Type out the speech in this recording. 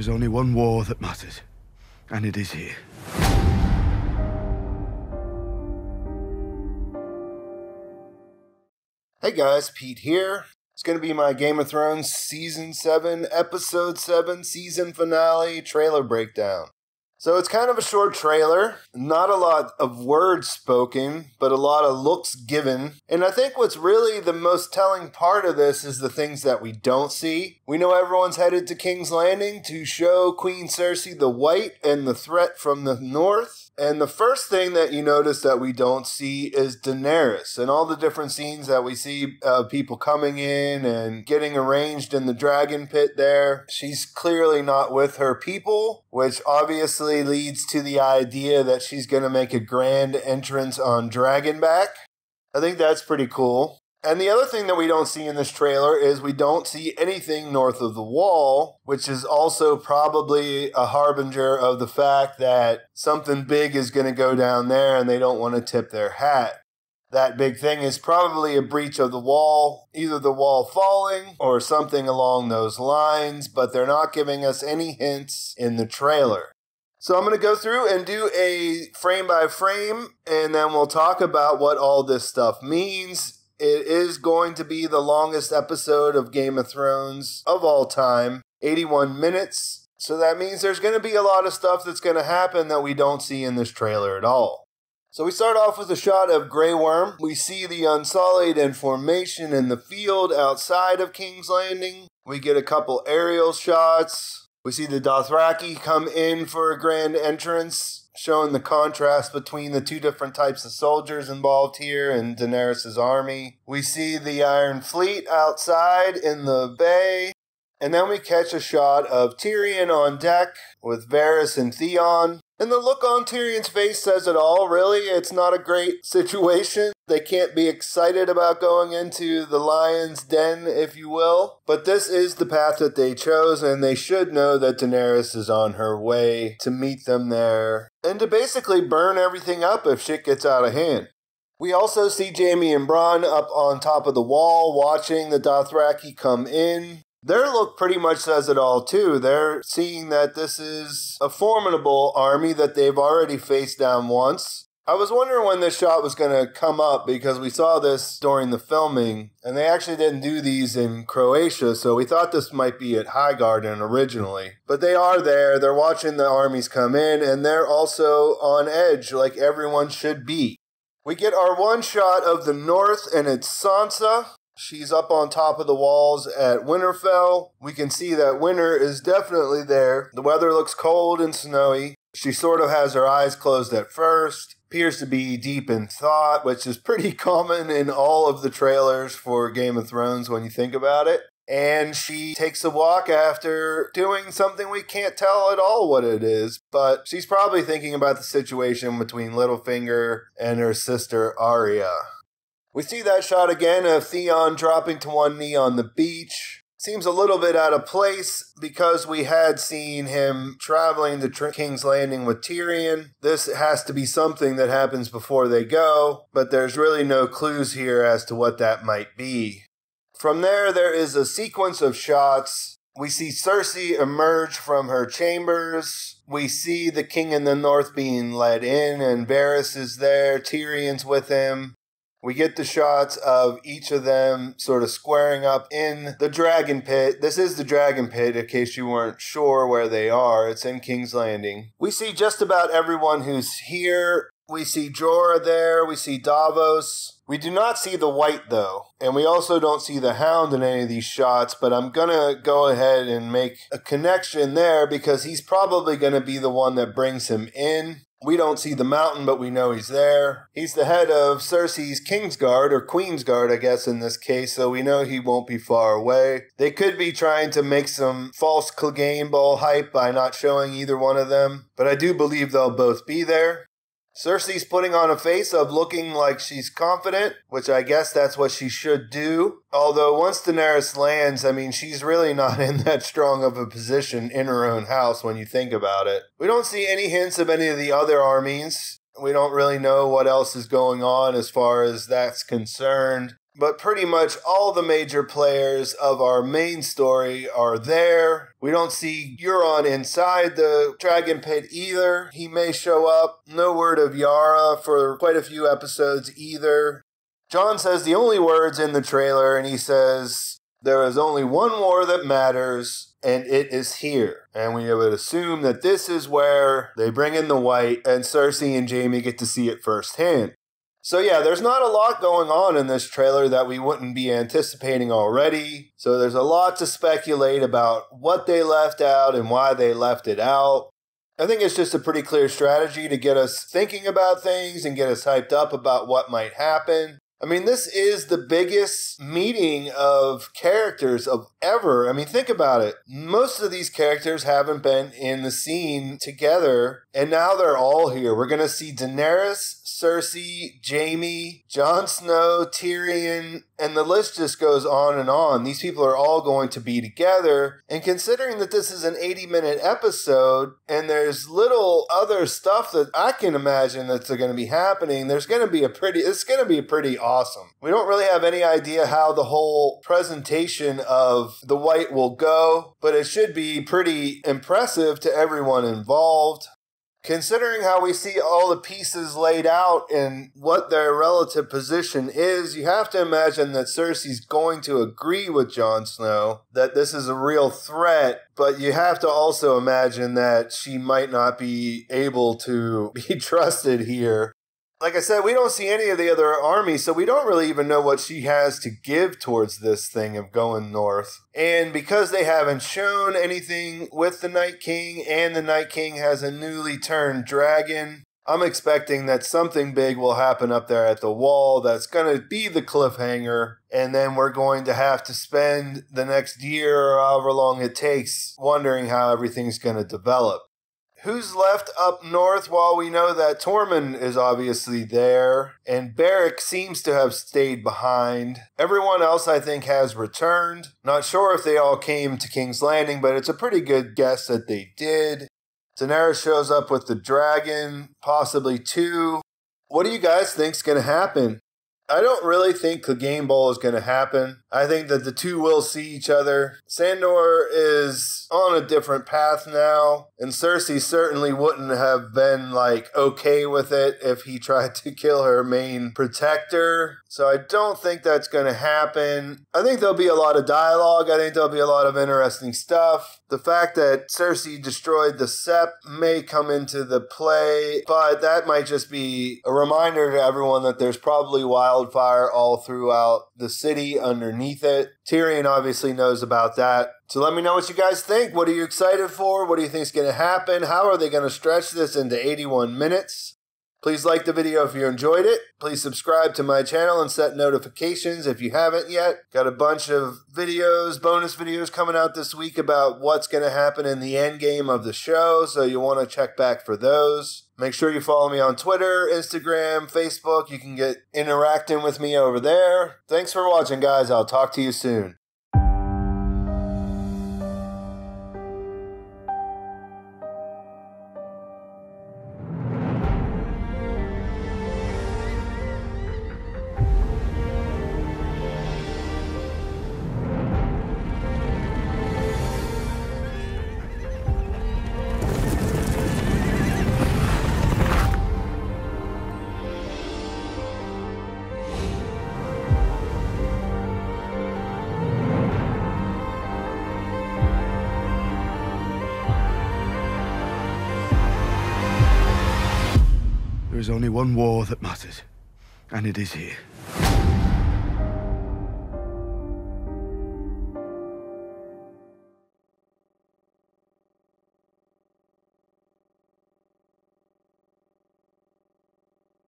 is only one war that matters, and it is here. Hey guys, Pete here. It's going to be my Game of Thrones Season 7, Episode 7, Season Finale trailer breakdown. So it's kind of a short trailer, not a lot of words spoken, but a lot of looks given. And I think what's really the most telling part of this is the things that we don't see. We know everyone's headed to King's Landing to show Queen Cersei the wight and the threat from the north. And the first thing that you notice that we don't see is Daenerys and all the different scenes that we see people coming in and getting arranged in the Dragonpit there. She's clearly not with her people, which obviously leads to the idea that she's going to make a grand entrance on Dragonback. I think that's pretty cool. And the other thing that we don't see in this trailer is we don't see anything north of the wall, which is also probably a harbinger of the fact that something big is going to go down there and they don't want to tip their hat. That big thing is probably a breach of the wall, either the wall falling or something along those lines, but they're not giving us any hints in the trailer. So I'm going to go through and do a frame by frame, and then we'll talk about what all this stuff means. It is going to be the longest episode of Game of Thrones of all time, 81 minutes. So that means there's going to be a lot of stuff that's going to happen that we don't see in this trailer at all. So we start off with a shot of Grey Worm. We see the Unsullied in formation in the field outside of King's Landing. We get a couple aerial shots. We see the Dothraki come in for a grand entrance, showing the contrast between the two different types of soldiers involved here in Daenerys' army. We see the Iron Fleet outside in the bay. And then we catch a shot of Tyrion on deck with Varys and Theon. And the look on Tyrion's face says it all, really. It's not a great situation. They can't be excited about going into the lion's den, if you will. But this is the path that they chose, and they should know that Daenerys is on her way to meet them there and to basically burn everything up if shit gets out of hand. We also see Jaime and Bronn up on top of the wall watching the Dothraki come in. Their look pretty much says it all, too. They're seeing that this is a formidable army that they've already faced down once. I was wondering when this shot was going to come up because we saw this during the filming, and they actually didn't do these in Croatia, so we thought this might be at Highgarden originally. But they are there, they're watching the armies come in, and they're also on edge like everyone should be. We get our one shot of the north, and it's Sansa. She's up on top of the walls at Winterfell. We can see that winter is definitely there. The weather looks cold and snowy. She sort of has her eyes closed at first. Appears to be deep in thought, which is pretty common in all of the trailers for Game of Thrones when you think about it. And she takes a walk after doing something we can't tell at all what it is. But she's probably thinking about the situation between Littlefinger and her sister Arya. We see that shot again of Theon dropping to one knee on the beach. Seems a little bit out of place because we had seen him traveling to King's Landing with Tyrion. This has to be something that happens before they go, but there's really no clues here as to what that might be. From there is a sequence of shots. We see Cersei emerge from her chambers. We see the king in the north being led in, and Varys is there. Tyrion's with him. We get the shots of each of them sort of squaring up in the Dragon Pit. This is the Dragon Pit, in case you weren't sure where they are. It's in King's Landing. We see just about everyone who's here. We see Jorah there. We see Davos. We do not see the wight, though. And we also don't see the Hound in any of these shots, but I'm going to go ahead and make a connection there because he's probably going to be the one that brings him in. We don't see the mountain, but we know he's there. He's the head of Cersei's Kingsguard, or Queensguard, I guess, in this case, so we know he won't be far away. They could be trying to make some false Clegane Bowl hype by not showing either one of them, but I do believe they'll both be there. Cersei's putting on a face of looking like she's confident, which I guess that's what she should do. Although once Daenerys lands, I mean, she's really not in that strong of a position in her own house when you think about it. We don't see any hints of any of the other armies. We don't really know what else is going on as far as that's concerned. but pretty much all the major players of our main story are there. We don't see Euron inside the Dragon Pit either. He may show up. No word of Yara for quite a few episodes either. Jon says the only words in the trailer, and he says, "There is only one war that matters, and it is here." And we would assume that this is where they bring in the wight, and Cersei and Jaime get to see it firsthand. So yeah, there's not a lot going on in this trailer that we wouldn't be anticipating already. So there's a lot to speculate about what they left out and why they left it out. I think it's just a pretty clear strategy to get us thinking about things and get us hyped up about what might happen. I mean, this is the biggest meeting of characters of ever. I mean, think about it. Most of these characters haven't been in the scene together, and now they're all here. We're going to see Daenerys, Cersei, Jaime, Jon Snow, Tyrion, and the list just goes on and on. These people are all going to be together, and considering that this is an 80-minute episode, and there's little other stuff that I can imagine that's going to be happening, it's going to be pretty awesome. We don't really have any idea how the whole presentation of the wight will go, but it should be pretty impressive to everyone involved. Considering how we see all the pieces laid out and what their relative position is, you have to imagine that Cersei's going to agree with Jon Snow that this is a real threat, but you have to also imagine that she might not be able to be trusted here. Like I said, we don't see any of the other armies, so we don't really even know what she has to give towards this thing of going north. And because they haven't shown anything with the Night King, and the Night King has a newly turned dragon, I'm expecting that something big will happen up there at the wall that's going to be the cliffhanger, and then we're going to have to spend the next year or however long it takes wondering how everything's going to develop. Who's left up north? Well, we know that Tormund is obviously there, and Beric seems to have stayed behind. Everyone else, I think, has returned. Not sure if they all came to King's Landing, but it's a pretty good guess that they did. Daenerys shows up with the dragon, possibly two. What do you guys think's going to happen? I don't really think the Game Bowl is going to happen. I think that the two will see each other. Sandor is on a different path now, and Cersei certainly wouldn't have been, okay with it if he tried to kill her main protector. So I don't think that's going to happen. I think there'll be a lot of dialogue. I think there'll be a lot of interesting stuff. The fact that Cersei destroyed the Sept may come into the play, but that might just be a reminder to everyone that there's probably wildfire all throughout the city underneath it. Tyrion obviously knows about that. So let me know what you guys think. What are you excited for? What do you think is going to happen? How are they going to stretch this into 81 minutes? Please like the video if you enjoyed it. Please subscribe to my channel and set notifications if you haven't yet. Got a bunch of videos, bonus videos coming out this week about what's going to happen in the end game of the show, so you want to check back for those. Make sure you follow me on Twitter, Instagram, Facebook. You can get interacting with me over there. Thanks for watching, guys. I'll talk to you soon. There is only one war that matters, and it is here.